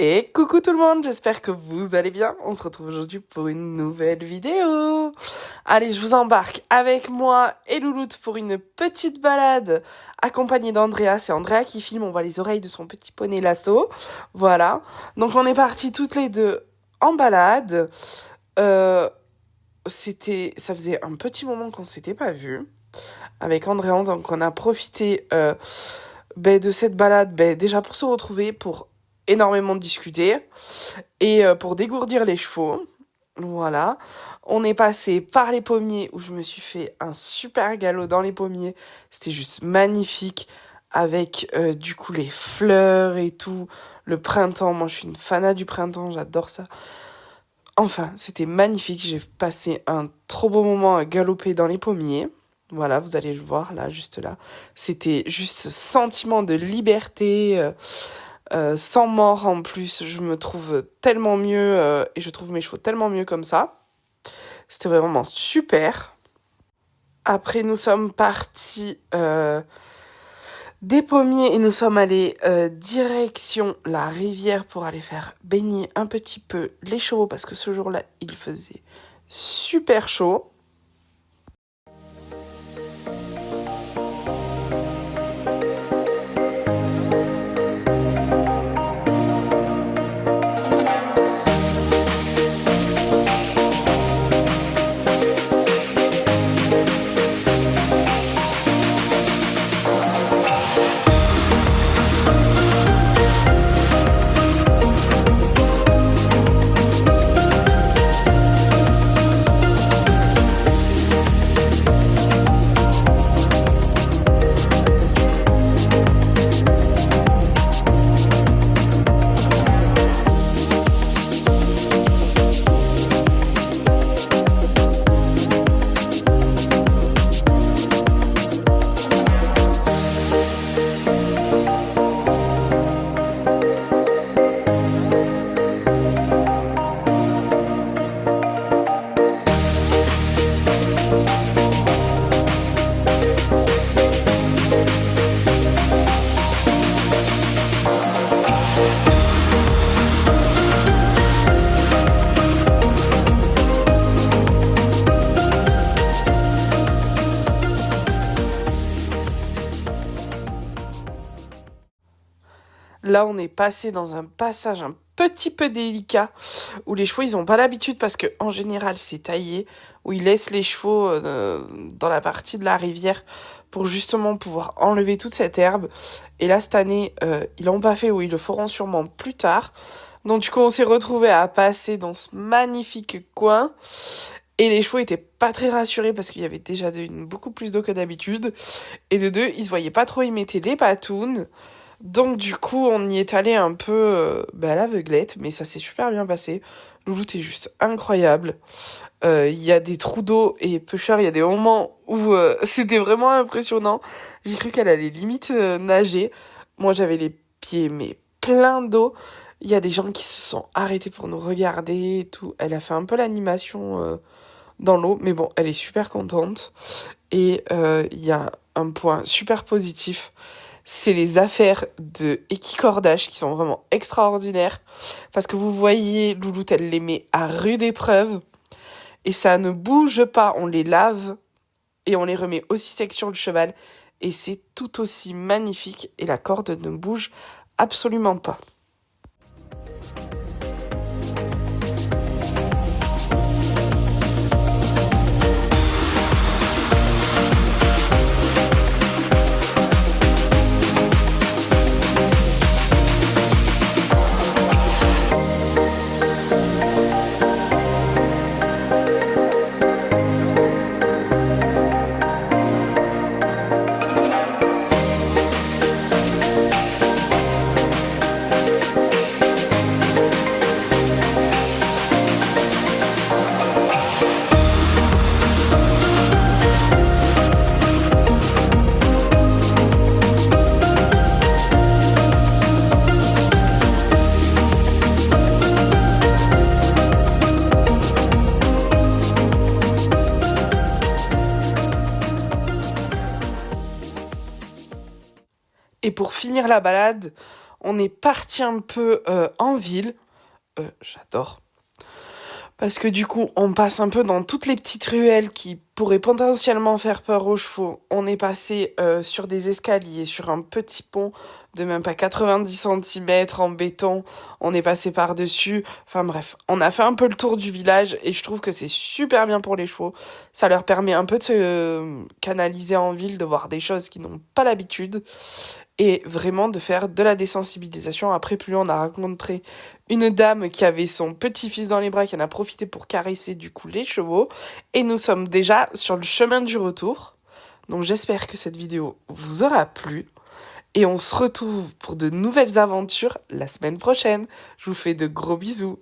Et coucou tout le monde, j'espère que vous allez bien. On se retrouve aujourd'hui pour une nouvelle vidéo. Allez, je vous embarque avec moi et Louloute pour une petite balade accompagnée d'Andrea. C'est Andrea qui filme, on voit les oreilles de son petit poney Lasso. Voilà. Donc on est partis toutes les deux en balade. Ça faisait un petit moment qu'on s'était pas vus avec Andrea, donc on a profité de cette balade déjà pour se retrouver, pour énormément discuter et pour dégourdir les chevaux. Voilà. On est passé par les pommiers où je me suis fait un super galop dans les pommiers. C'était juste magnifique avec du coup les fleurs et tout. Le printemps, moi je suis une fanat du printemps, j'adore ça. Enfin, c'était magnifique. J'ai passé un trop beau moment à galoper dans les pommiers. Voilà, vous allez le voir là, juste là. C'était juste ce sentiment de liberté. Sans mort en plus, je me trouve tellement mieux et je trouve mes chevaux tellement mieux comme ça. C'était vraiment super. Après, nous sommes partis des pommiers et nous sommes allés direction la rivière pour aller faire baigner un petit peu les chevaux parce que ce jour-là, il faisait super chaud. Là, on est passé dans un passage un petit peu délicat où les chevaux, ils ont pas l'habitude parce que en général, c'est taillé, où ils laissent les chevaux dans la partie de la rivière pour justement pouvoir enlever toute cette herbe. Et là, cette année, ils l'ont pas fait, ou ils le feront sûrement plus tard. Donc du coup, on s'est retrouvés à passer dans ce magnifique coin. Et les chevaux étaient pas très rassurés parce qu'il y avait déjà beaucoup plus d'eau que d'habitude. Et de deux, ils se voyaient pas trop, ils mettaient les patounes. Donc du coup, on y est allé un peu à l'aveuglette, mais ça s'est super bien passé. Louloute est juste incroyable. Il y a des trous d'eau et peu cher, il y a des moments où c'était vraiment impressionnant. J'ai cru qu'elle allait limite nager. Moi, j'avais les pieds mais pleins d'eau. Il y a des gens qui se sont arrêtés pour nous regarder et tout. Elle a fait un peu l'animation dans l'eau, mais bon, elle est super contente. Et il y a un point super positif, c'est les affaires de équicordage qui sont vraiment extraordinaires. Parce que vous voyez, Louloute, elle les met à rude épreuve. Et ça ne bouge pas, on les lave et on les remet aussi secs sur le cheval. Et c'est tout aussi magnifique et la corde ne bouge absolument pas. Et pour finir la balade, on est parti un peu en ville. J'adore. Parce que du coup, on passe un peu dans toutes les petites ruelles qui pourraient potentiellement faire peur aux chevaux. On est passé sur des escaliers, sur un petit pont de même pas 90 centimètres en béton. On est passé par-dessus. Enfin bref, on a fait un peu le tour du village et je trouve que c'est super bien pour les chevaux. Ça leur permet un peu de se canaliser en ville, de voir des choses qu'ils n'ont pas l'habitude et vraiment de faire de la désensibilisation. Après, plus on a rencontré une dame qui avait son petit-fils dans les bras, qui en a profité pour caresser du coup les chevaux. Et nous sommes déjà sur le chemin du retour. Donc j'espère que cette vidéo vous aura plu. Et on se retrouve pour de nouvelles aventures la semaine prochaine. Je vous fais de gros bisous.